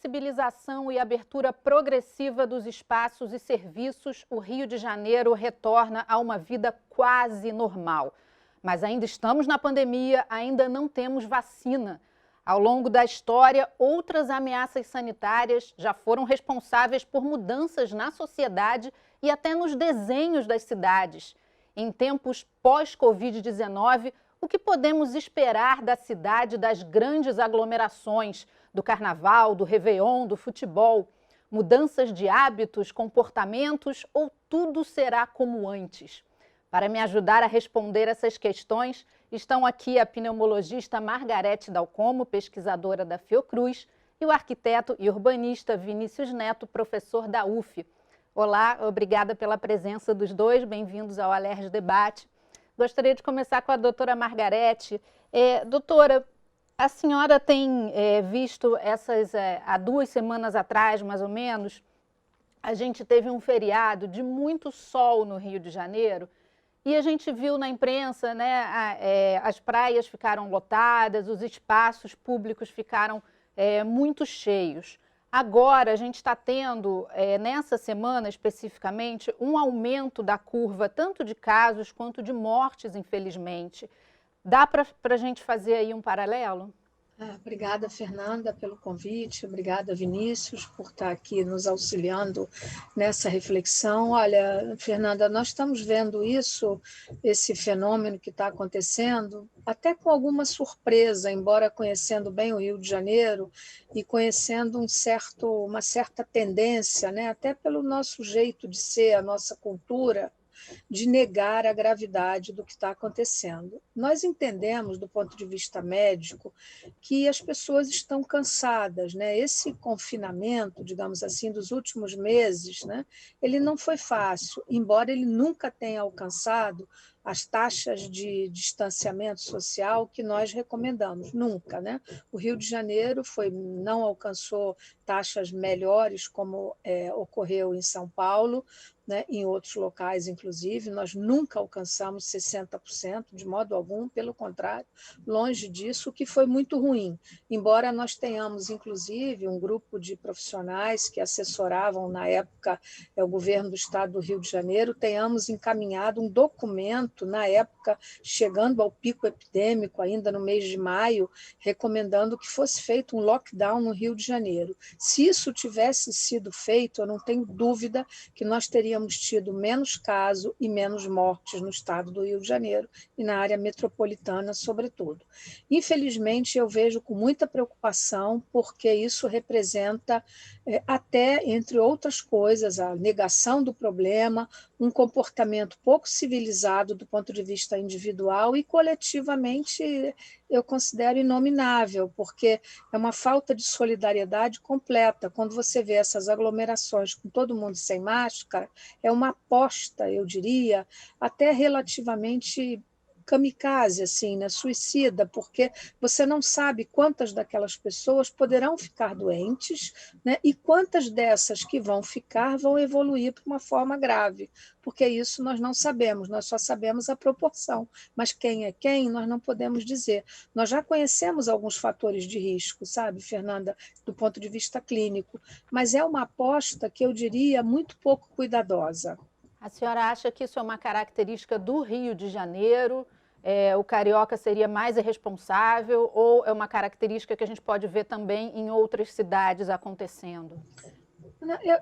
flexibilização e abertura progressiva dos espaços e serviços, o Rio de Janeiro retorna a uma vida quase normal. Mas ainda estamos na pandemia, ainda não temos vacina. Ao longo da história, outras ameaças sanitárias já foram responsáveis por mudanças na sociedade e até nos desenhos das cidades. Em tempos pós-Covid-19, o que podemos esperar da cidade das grandes aglomerações, do carnaval, do réveillon, do futebol? Mudanças de hábitos, comportamentos ou tudo será como antes? Para me ajudar a responder essas questões, estão aqui a pneumologista Margarete Dalcomo, pesquisadora da Fiocruz, e o arquiteto e urbanista Vinícius Neto, professor da UF. Olá, obrigada pela presença dos dois, bem-vindos ao Alerj Debate. Gostaria de começar com a doutora Margarete. Doutora, a senhora tem visto há 2 semanas atrás, mais ou menos, a gente teve um feriado de muito sol no Rio de Janeiro e a gente viu na imprensa, né, as praias ficaram lotadas, os espaços públicos ficaram muito cheios. Agora, a gente está tendo, nessa semana especificamente, um aumento da curva, tanto de casos quanto de mortes, infelizmente. Dá para a gente fazer aí um paralelo? Obrigada, Fernanda, pelo convite. Obrigada, Vinícius, por estar aqui nos auxiliando nessa reflexão. Olha, Fernanda, nós estamos vendo esse fenômeno que está acontecendo, até com alguma surpresa, embora conhecendo bem o Rio de Janeiro e conhecendo uma certa tendência, né, até pelo nosso jeito de ser, a nossa cultura, de negar a gravidade do que está acontecendo. Nós entendemos, do ponto de vista médico, que as pessoas estão cansadas, né? Esse confinamento, digamos assim, dos últimos meses, né? Ele não foi fácil, embora ele nunca tenha alcançado as taxas de distanciamento social que nós recomendamos, nunca, né? O Rio de Janeiro não alcançou taxas melhores como ocorreu em São Paulo, né, em outros locais, inclusive, nós nunca alcançamos 60%, de modo algum, pelo contrário, longe disso, o que foi muito ruim. Embora nós tenhamos, inclusive, um grupo de profissionais que assessoravam, na época, o governo do estado do Rio de Janeiro, tenhamos encaminhado um documento, na época, chegando ao pico epidêmico, ainda no mês de maio, recomendando que fosse feito um lockdown no Rio de Janeiro. Se isso tivesse sido feito, eu não tenho dúvida que nós teríamos tido menos casos e menos mortes no estado do Rio de Janeiro e na área metropolitana, sobretudo. Infelizmente, eu vejo com muita preocupação, porque isso representa, até, entre outras coisas, a negação do problema, um comportamento pouco civilizado do ponto de vista individual e, coletivamente, eu considero inominável, porque é uma falta de solidariedade completa. Quando você vê essas aglomerações com todo mundo sem máscara, é uma aposta, eu diria, até relativamente kamikaze, assim, né? Suicida, porque você não sabe quantas daquelas pessoas poderão ficar doentes, né? E quantas dessas que vão ficar vão evoluir para uma forma grave, porque isso nós não sabemos, nós só sabemos a proporção, mas quem é quem nós não podemos dizer. Nós já conhecemos alguns fatores de risco, sabe, Fernanda, do ponto de vista clínico, mas é uma aposta que eu diria muito pouco cuidadosa. A senhora acha que isso é uma característica do Rio de Janeiro? O carioca seria mais irresponsável ou é uma característica que a gente pode ver também em outras cidades acontecendo?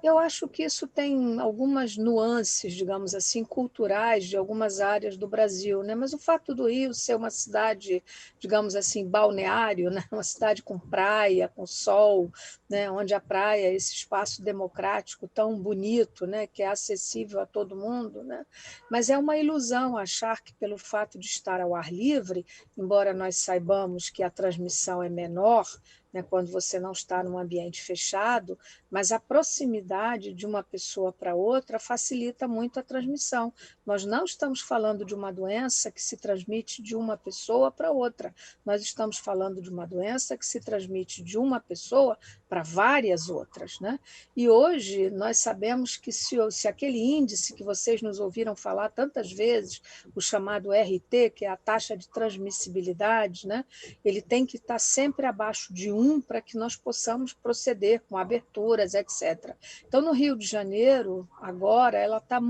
Eu acho que isso tem algumas nuances, digamos assim, culturais de algumas áreas do Brasil, né? Mas o fato do Rio ser uma cidade, digamos assim, balneário, né? Uma cidade com praia, com sol, né? Onde a praia é esse espaço democrático tão bonito, né? Que é acessível a todo mundo, né? Mas é uma ilusão achar que, pelo fato de estar ao ar livre, embora nós saibamos que a transmissão é menor, né, quando você não está num ambiente fechado, mas a proximidade de uma pessoa para outra facilita muito a transmissão. Nós não estamos falando de uma doença que se transmite de uma pessoa para outra, nós estamos falando de uma doença que se transmite de uma pessoa para várias outras, né? E hoje nós sabemos que se aquele índice que vocês nos ouviram falar tantas vezes, o chamado RT, que é a taxa de transmissibilidade, né, ele tem que estar sempre abaixo de 1, 1 para que nós possamos proceder com aberturas, etc. Então, no Rio de Janeiro, agora, ela está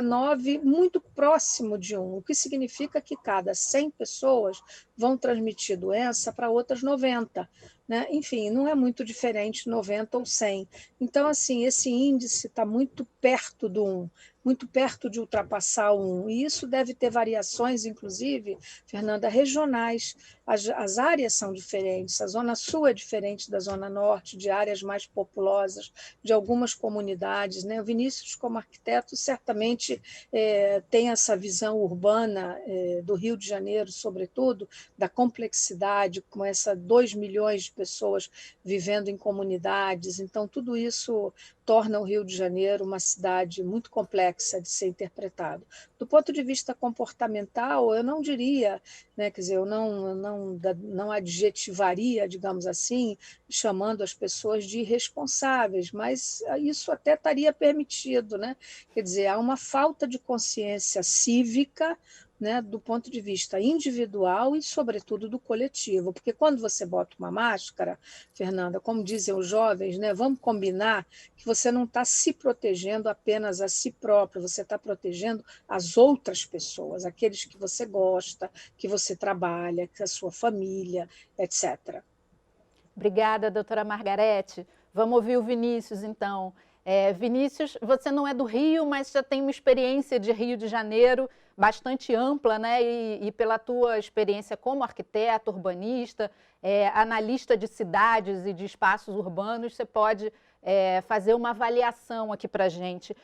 9, muito próximo de 1, o que significa que cada 100 pessoas vão transmitir doença para outras 90. Né? Enfim, não é muito diferente 90 ou 100. Então, assim, esse índice está muito perto do 1, muito perto de ultrapassar o 1. E isso deve ter variações, inclusive, Fernanda, regionais. As áreas são diferentes, a Zona Sul é diferente da Zona Norte, de áreas mais populosas, de algumas comunidades. Né? O Vinícius, como arquiteto, certamente tem essa visão urbana do Rio de Janeiro, sobretudo, da complexidade, com essa 2 milhões de pessoas vivendo em comunidades. Então, tudo isso torna o Rio de Janeiro uma cidade muito complexa de ser interpretado. Do ponto de vista comportamental, eu não diria, né, quer dizer, eu não adjetivaria, digamos assim, chamando as pessoas de irresponsáveis, mas isso até estaria permitido, né? Quer dizer, há uma falta de consciência cívica, né, do ponto de vista individual e, sobretudo, do coletivo. Porque quando você bota uma máscara, Fernanda, como dizem os jovens, né, vamos combinar que você não está se protegendo apenas a si próprio, você está protegendo as outras pessoas, aqueles que você gosta, que você trabalha, que é a sua família, etc. Obrigada, doutora Margarete. Vamos ouvir o Vinícius, então. Vinícius, você não é do Rio, mas já tem uma experiência de Rio de Janeiro bastante ampla, né? E pela tua experiência como arquiteto, urbanista, analista de cidades e de espaços urbanos, você pode fazer uma avaliação aqui para a gente.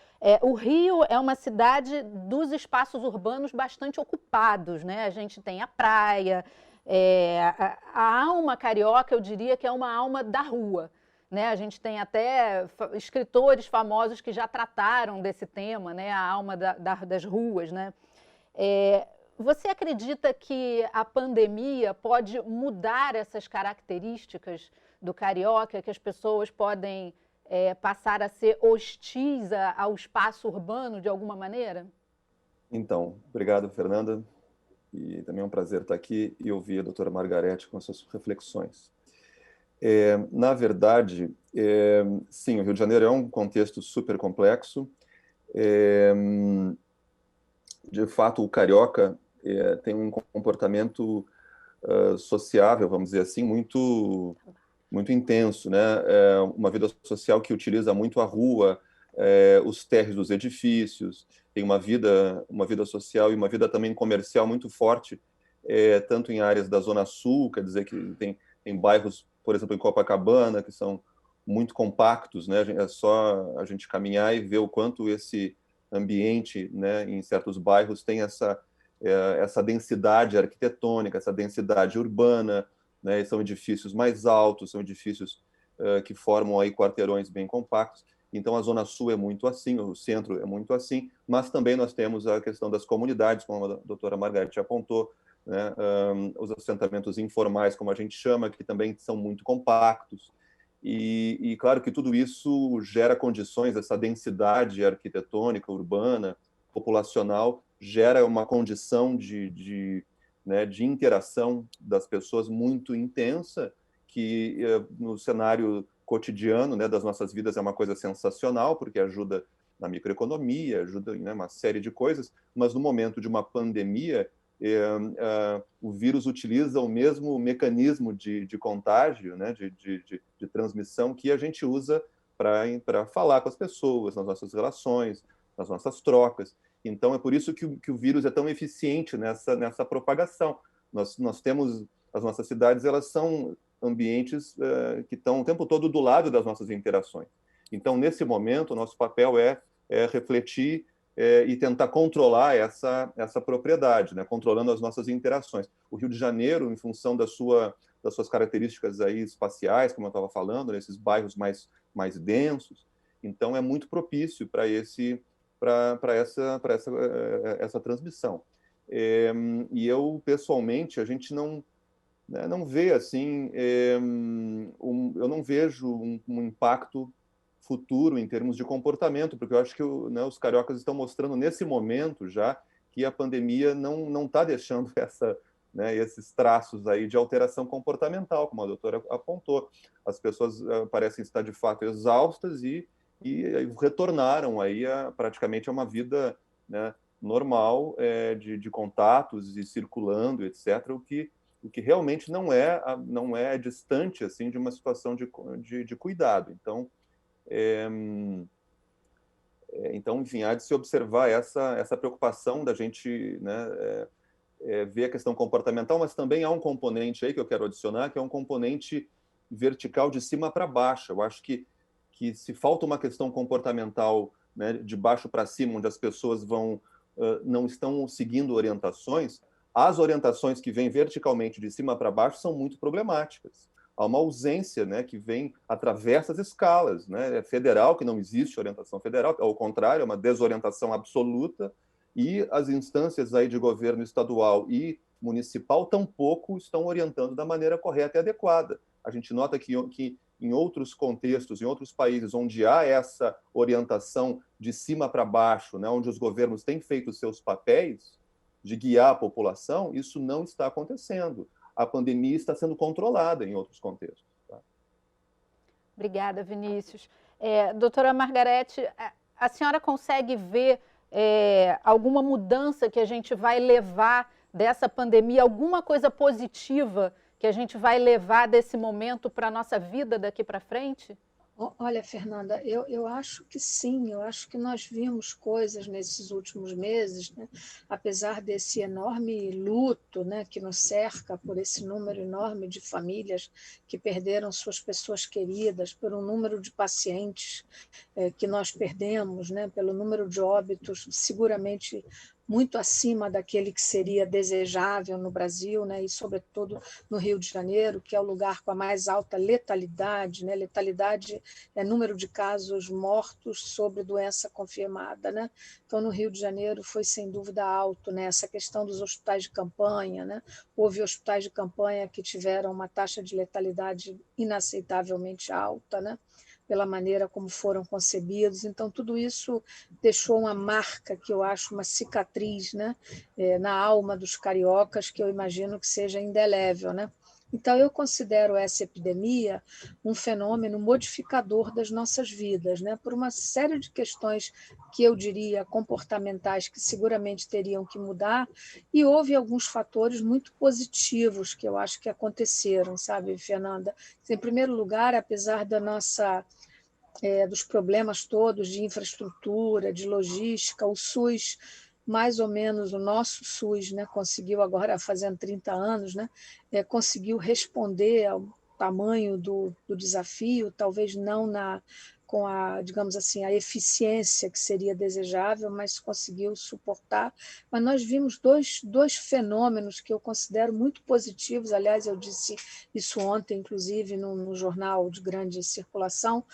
O Rio é uma cidade dos espaços urbanos bastante ocupados, né? A gente tem a praia, a alma carioca, eu diria que é uma alma da rua. Né? A gente tem até escritores famosos que já trataram desse tema, né? A alma das ruas. Né? Você acredita que a pandemia pode mudar essas características do carioca, que as pessoas podem passar a ser hostis ao espaço urbano de alguma maneira? Então, obrigado, Fernanda. E também é um prazer estar aqui e ouvir a doutora Margarete com as suas reflexões. Na verdade, sim, o Rio de Janeiro é um contexto super complexo. De fato, o carioca tem um comportamento sociável, vamos dizer assim, muito, muito intenso, né? Uma vida social que utiliza muito a rua, os térreos dos edifícios, tem uma vida social e uma vida também comercial muito forte, tanto em áreas da Zona Sul, quer dizer que tem bairros, por exemplo, em Copacabana, que são muito compactos, né? É só a gente caminhar e ver o quanto esse ambiente, né, em certos bairros tem essa densidade arquitetônica, essa densidade urbana, né? São edifícios mais altos, são edifícios que formam aí quarteirões bem compactos. Então, a Zona Sul é muito assim, o centro é muito assim, mas também nós temos a questão das comunidades, como a doutora Margarete apontou, né? Os assentamentos informais, como a gente chama, que também são muito compactos. E claro que tudo isso gera condições, essa densidade arquitetônica, urbana, populacional, gera uma condição né, de interação das pessoas muito intensa, que no cenário cotidiano, né, das nossas vidas é uma coisa sensacional, porque ajuda na microeconomia, ajuda em, né, uma série de coisas, mas no momento de uma pandemia, o vírus utiliza o mesmo mecanismo de contágio, né, de transmissão que a gente usa para falar com as pessoas, nas nossas relações, nas nossas trocas. Então, é por isso que o vírus é tão eficiente nessa propagação. Nós temos, as nossas cidades, elas são ambientes que estão o tempo todo do lado das nossas interações. Então, nesse momento, o nosso papel é refletir e tentar controlar essa propriedade, né? Controlando as nossas interações. O Rio de Janeiro, em função das suas características aí espaciais, como eu estava falando, nesses bairros mais densos, então é muito propício para essa transmissão. E eu, pessoalmente, a gente não vê assim, eu não vejo um impacto futuro em termos de comportamento, porque eu acho que né, os cariocas estão mostrando nesse momento já que a pandemia não está deixando né, esses traços aí de alteração comportamental, como a doutora apontou. As pessoas parecem estar de fato exaustas e retornaram aí praticamente a uma vida, né, normal, de contatos e circulando, etc., o que realmente não é distante assim de uma situação de cuidado. Então, enfim, há de se observar essa preocupação da gente, né, ver a questão comportamental, mas também há um componente aí que eu quero adicionar, que é um componente vertical de cima para baixo. Eu acho que se falta uma questão comportamental, né, de baixo para cima, onde as pessoas não estão seguindo orientações, as orientações que vêm verticalmente de cima para baixo são muito problemáticas. Há uma ausência, né, que vem através das escalas, né, federal, que não existe orientação federal, ao contrário, é uma desorientação absoluta, e as instâncias aí de governo estadual e municipal tampouco estão orientando da maneira correta e adequada. A gente nota que em outros contextos, em outros países onde há essa orientação de cima para baixo, né, onde os governos têm feito seus papéis de guiar a população, isso não está acontecendo. A pandemia está sendo controlada em outros contextos. Tá? Obrigada, Vinícius. Doutora Margarete, a senhora consegue ver alguma mudança que a gente vai levar dessa pandemia, alguma coisa positiva que a gente vai levar desse momento para a nossa vida daqui para frente? Olha, Fernanda, eu acho que sim, eu acho que nós vimos coisas nesses últimos meses, né? Apesar desse enorme luto, né, que nos cerca por esse número enorme de famílias que perderam suas pessoas queridas, por um número de pacientes que nós perdemos, né, pelo número de óbitos, seguramente muito acima daquele que seria desejável no Brasil, né, e sobretudo no Rio de Janeiro, que é o lugar com a mais alta letalidade, né? Letalidade é número de casos mortos sobre doença confirmada, né? Então, no Rio de Janeiro foi sem dúvida alto, né? Essa questão dos hospitais de campanha, né? Houve hospitais de campanha que tiveram uma taxa de letalidade inaceitavelmente alta, né? Pela maneira como foram concebidos. Então, tudo isso deixou uma marca, que eu acho uma cicatriz, né, na alma dos cariocas, que eu imagino que seja indelével, né? Então, eu considero essa epidemia um fenômeno modificador das nossas vidas, né? Por uma série de questões que eu diria comportamentais que seguramente teriam que mudar, e houve alguns fatores muito positivos que eu acho que aconteceram, sabe, Fernanda? Em primeiro lugar, apesar dos problemas todos de infraestrutura, de logística, o SUS, mais ou menos o nosso SUS, né, conseguiu agora, fazendo 30 anos, né, conseguiu responder ao tamanho do desafio, talvez não com a, digamos assim, a eficiência que seria desejável, mas conseguiu suportar. Mas nós vimos dois fenômenos que eu considero muito positivos, aliás, eu disse isso ontem, inclusive, no jornal de grande circulação.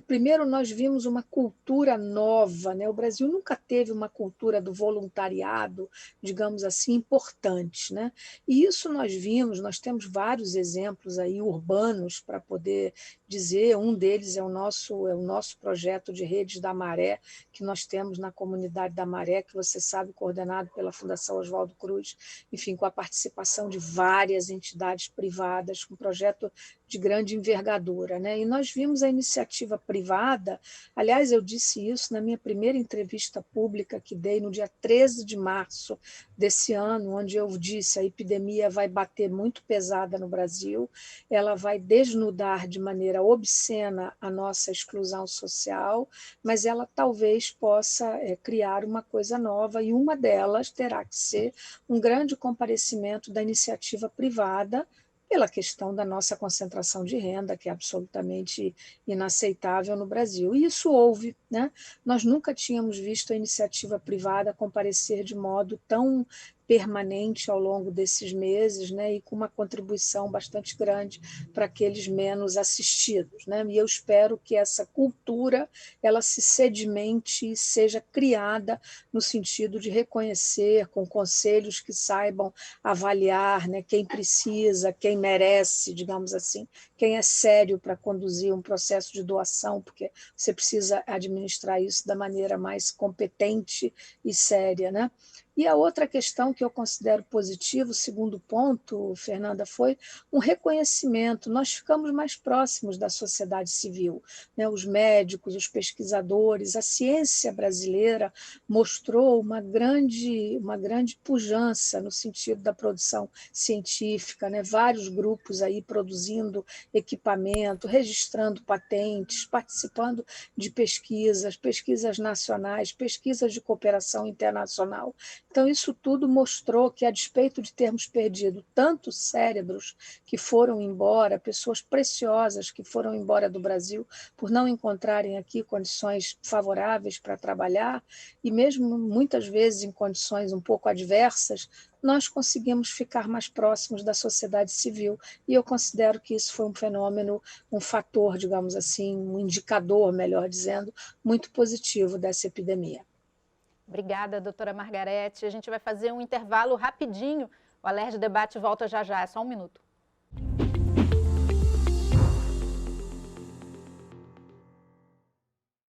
Primeiro, nós vimos uma cultura nova, né? O Brasil nunca teve uma cultura do voluntariado, digamos assim, importante, né? E isso nós vimos, nós temos vários exemplos aí urbanos para poder dizer, um deles é o nosso projeto de Redes da Maré, que nós temos na comunidade da Maré, que você sabe, coordenado pela Fundação Oswaldo Cruz, enfim, com a participação de várias entidades privadas, com um projeto de grande envergadura, né? E nós vimos a iniciativa privada, aliás, eu disse isso na minha primeira entrevista pública que dei no dia 13 de março desse ano, onde eu disse a epidemia vai bater muito pesada no Brasil, ela vai desnudar de maneira obscena a nossa exclusão social, mas ela talvez possa criar uma coisa nova, e uma delas terá que ser um grande comparecimento da iniciativa privada, pela questão da nossa concentração de renda, que é absolutamente inaceitável no Brasil. E isso houve, né? Nós nunca tínhamos visto a iniciativa privada comparecer de modo tão permanente ao longo desses meses, né, e com uma contribuição bastante grande para aqueles menos assistidos, né? E eu espero que essa cultura ela se sedimente e seja criada no sentido de reconhecer com conselhos que saibam avaliar, né, quem precisa, quem merece, digamos assim, quem é sério para conduzir um processo de doação, porque você precisa administrar isso da maneira mais competente e séria, né? E a outra questão que eu considero positiva, o segundo ponto, Fernanda, foi um reconhecimento. Nós ficamos mais próximos da sociedade civil, né? Os médicos, os pesquisadores, a ciência brasileira mostrou uma grande pujança no sentido da produção científica, né? Vários grupos aí produzindo equipamento, registrando patentes, participando de pesquisas nacionais, pesquisas de cooperação internacional. Então, isso tudo mostrou que, a despeito de termos perdido tantos cérebros que foram embora, pessoas preciosas que foram embora do Brasil por não encontrarem aqui condições favoráveis para trabalhar, e mesmo muitas vezes em condições um pouco adversas, nós conseguimos ficar mais próximos da sociedade civil. E eu considero que isso foi um fenômeno, um fator, digamos assim, um indicador, melhor dizendo, muito positivo dessa epidemia. Obrigada, doutora Margarete. A gente vai fazer um intervalo rapidinho. O Alerj Debate volta já já, é só um minuto.